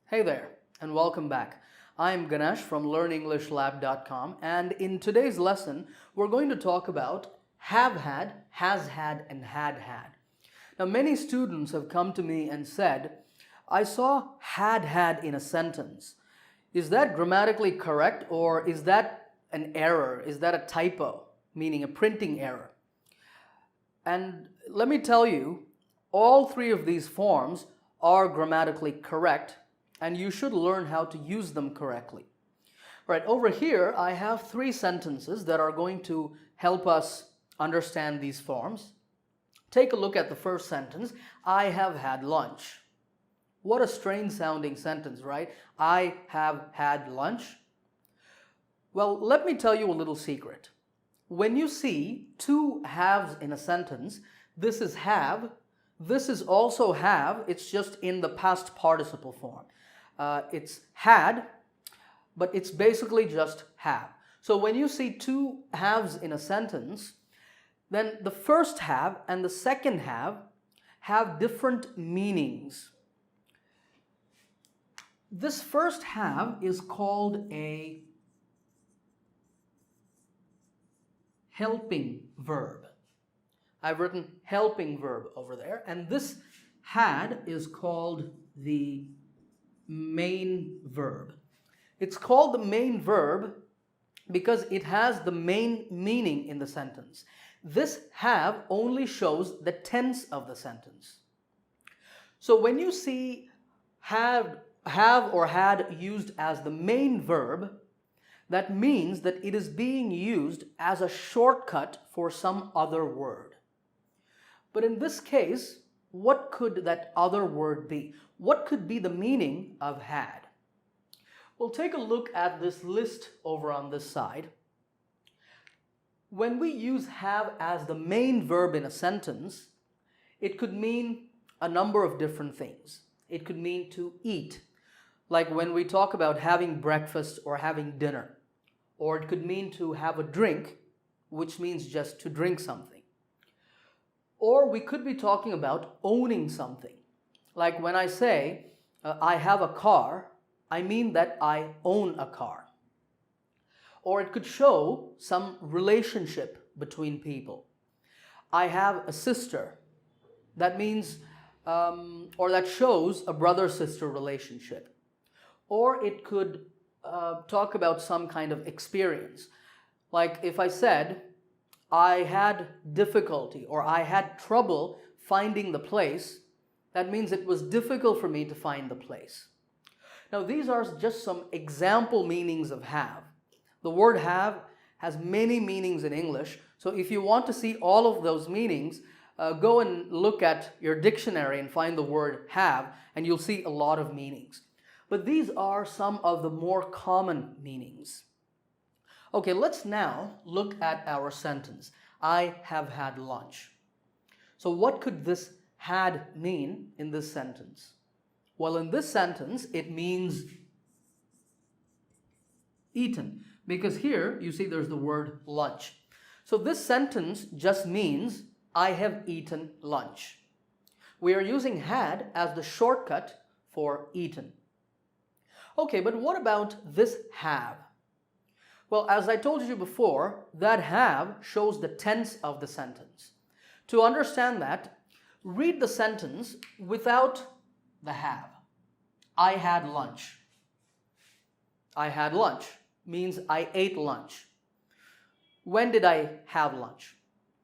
Hey there, and welcome back. I'm Ganesh from learnenglishlab.com, and in today's lesson, we're going to talk about have had, has had, and had had. Now, many students have come to me and said, I saw had in a sentence. Is that grammatically correct, or is that an error? Is that a typo, meaning a printing error? And let me tell you, all three of these forms are grammatically correct, and you should learn how to use them correctly. Right, over here I have three sentences that are going to help us understand these forms. Take a look at the first sentence. I have had lunch. What a strange sounding sentence, right? I have had lunch. Well, let me tell you a little secret. When you see two haves in a sentence, this is have, this is also have, it's just in the past participle form. It's had, but it's basically just have. So when you see two haves in a sentence, then the first have and the second have different meanings. This first have is called a helping verb. I've written helping verb over there, and this had is called the main verb. It's called the main verb because it has the main meaning in the sentence. This have only shows the tense of the sentence. So when you see have or had used as the main verb, that means that it is being used as a shortcut for some other word. But in this case, what could that other word be? What could be the meaning of had? Well, take a look at this list over on this side. When we use have as the main verb in a sentence, it could mean a number of different things. It could mean to eat, like when we talk about having breakfast or having dinner. Or it could mean to have a drink, which means just to drink something. Or we could be talking about owning something. Like when I say, I have a car, I mean that I own a car. Or it could show some relationship between people. I have a sister. That means, or that shows a brother-sister relationship. Or it could talk about some kind of experience. Like if I said, I had difficulty or I had trouble finding the place, that means it was difficult for me to find the place. Now these are just some example meanings of have. The word have has many meanings in English, so if you want to see all of those meanings, go and look at your dictionary and find the word have, and you'll see a lot of meanings. But these are some of the more common meanings. Okay, let's now look at our sentence. I have had lunch. So what could this had mean in this sentence? Well, in this sentence, it means eaten, because here you see there's the word lunch. So this sentence just means I have eaten lunch. We are using had as the shortcut for eaten. Okay, but what about this have? Well, as I told you before, that have shows the tense of the sentence. To understand that, read the sentence without the have. I had lunch. I had lunch means I ate lunch. When did I have lunch?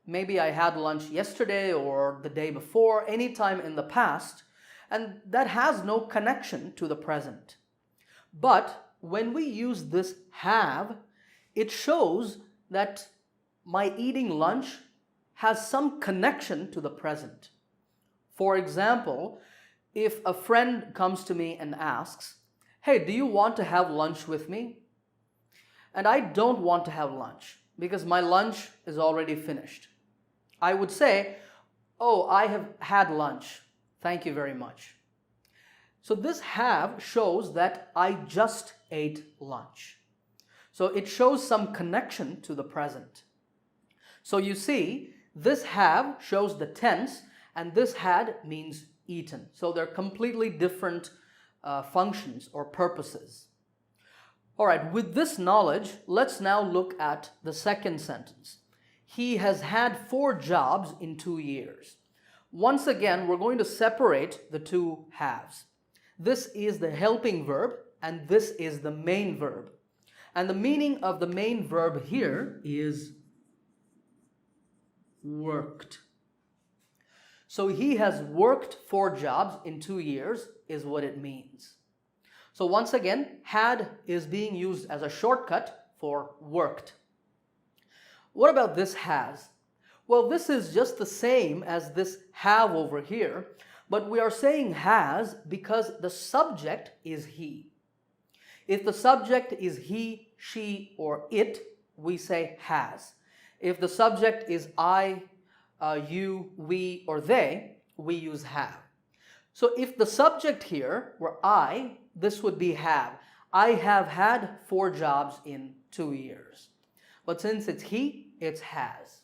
Maybe I had lunch yesterday or the day before, anytime in the past, and that has no connection to the present. But when we use this have, it shows that my eating lunch has some connection to the present. For example, if a friend comes to me and asks, hey, do you want to have lunch with me? And I don't want to have lunch because my lunch is already finished. I would say, oh, I have had lunch. Thank you very much. So this have shows that I just ate lunch. So it shows some connection to the present. So you see, this have shows the tense and this had means eaten. So they're completely different functions or purposes. All right, with this knowledge, let's now look at the second sentence. He has had 4 jobs in 2 years. Once again, we're going to separate the two halves. This is the helping verb and this is the main verb. And the meaning of the main verb here is worked. So he has worked 4 jobs in 2 years is what it means. So once again, had is being used as a shortcut for worked. What about this has? Well, this is just the same as this have over here, but we are saying has because the subject is he. If the subject is he, she, or it, we say has. If the subject is I, you, we, or they, we use have. So if the subject here were I, this would be have. I have had 4 jobs in 2 years. But since it's he, it's has.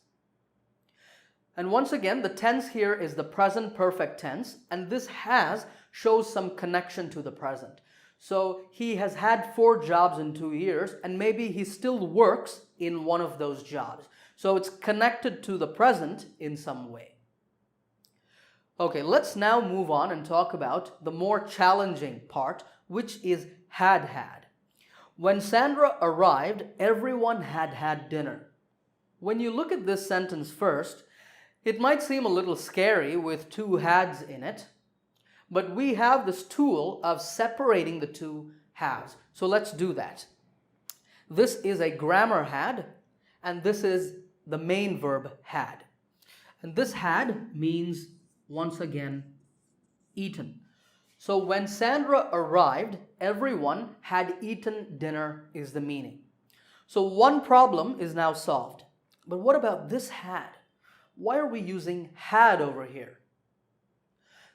And once again, the tense here is the present perfect tense, and this has shows some connection to the present. So he has had 4 jobs in 2 years, and maybe he still works in one of those jobs. So it's connected to the present in some way. Okay, let's now move on and talk about the more challenging part, which is had. When Sandra arrived, everyone had had dinner. When you look at this sentence first, it might seem a little scary with 2 hads in it, but we have this tool of separating the 2 haves. So let's do that. This is a grammar had, and this is the main verb had. And this had means, once again, eaten. So when Sandra arrived, everyone had eaten dinner is the meaning. So one problem is now solved. But what about this had? Why are we using had over here?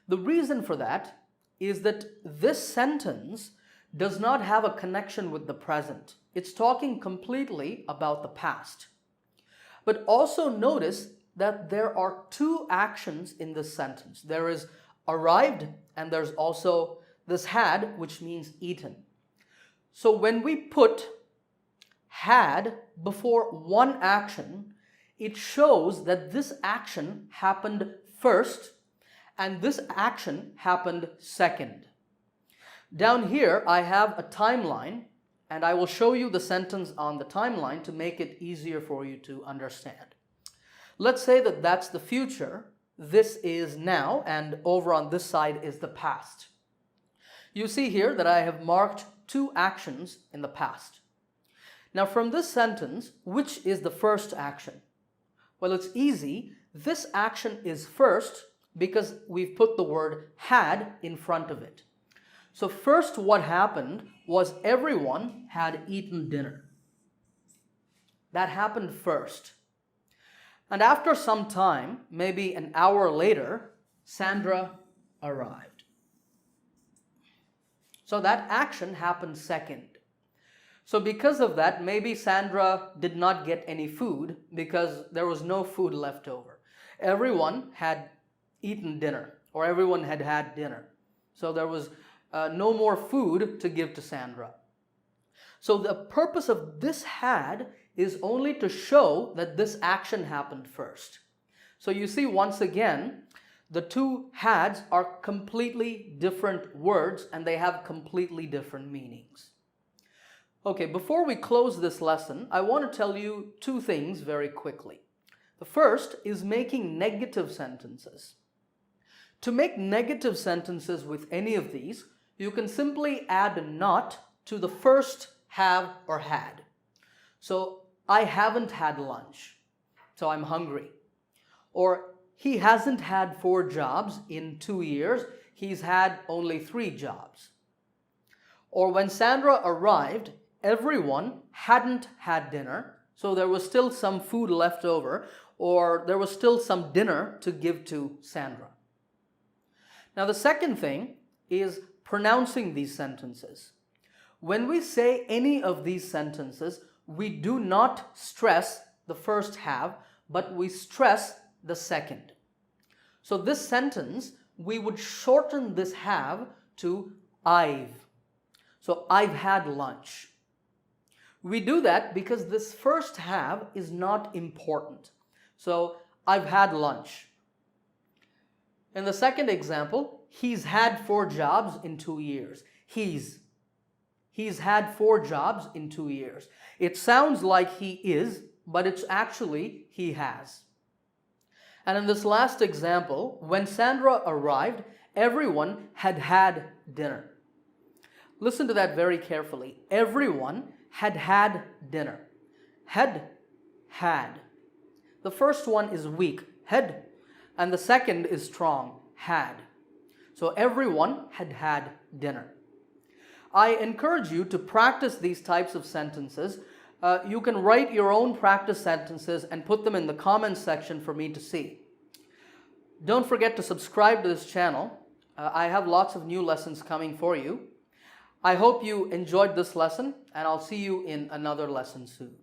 The reason for that is that this sentence does not have a connection with the present. It's talking completely about the past. But also notice that there are 2 actions in this sentence. There is arrived and there's also this had, which means eaten. So when we put had before one action, it shows that this action happened first and this action happened second. Down here, I have a timeline and I will show you the sentence on the timeline to make it easier for you to understand. Let's say that that's the future, this is now, and over on this side is the past. You see here that I have marked 2 actions in the past. Now from this sentence, which is the first action? Well, it's easy. This action is first because we've put the word had in front of it. So first what happened was everyone had eaten dinner. That happened first. And after some time, maybe an hour later, Sandra arrived. So that action happened second. So because of that, maybe Sandra did not get any food because there was no food left over. Everyone had eaten dinner, or everyone had had dinner. So there was no more food to give to Sandra. So the purpose of this had is only to show that this action happened first. So you see, once again, the 2 hads are completely different words and they have completely different meanings. Okay, before we close this lesson, I want to tell you 2 things very quickly. The first is making negative sentences. To make negative sentences with any of these, you can simply add not to the first have or had. So, I haven't had lunch, so I'm hungry. Or, he hasn't had 4 jobs in 2 years, he's had only 3 jobs. Or when Sandra arrived, everyone hadn't had dinner, so there was still some food left over, or there was still some dinner to give to Sandra. Now the second thing is pronouncing these sentences. When we say any of these sentences, we do not stress the first have, but we stress the second. So this sentence, we would shorten this have to I've. So I've had lunch. We do that because this first have is not important. So I've had lunch. In the second example, he's had 4 jobs in 2 years. He's had 4 jobs in 2 years. It sounds like he is, but it's actually he has. And in this last example, when Sandra arrived, everyone had had dinner. Listen to that very carefully. Everyone had had dinner. Had. The first one is weak, had, and the second is strong, had. So everyone had had dinner. I encourage you to practice these types of sentences. You can write your own practice sentences and put them in the comments section for me to see. Don't forget to subscribe to this channel. I have lots of new lessons coming for you. I hope you enjoyed this lesson, and I'll see you in another lesson soon.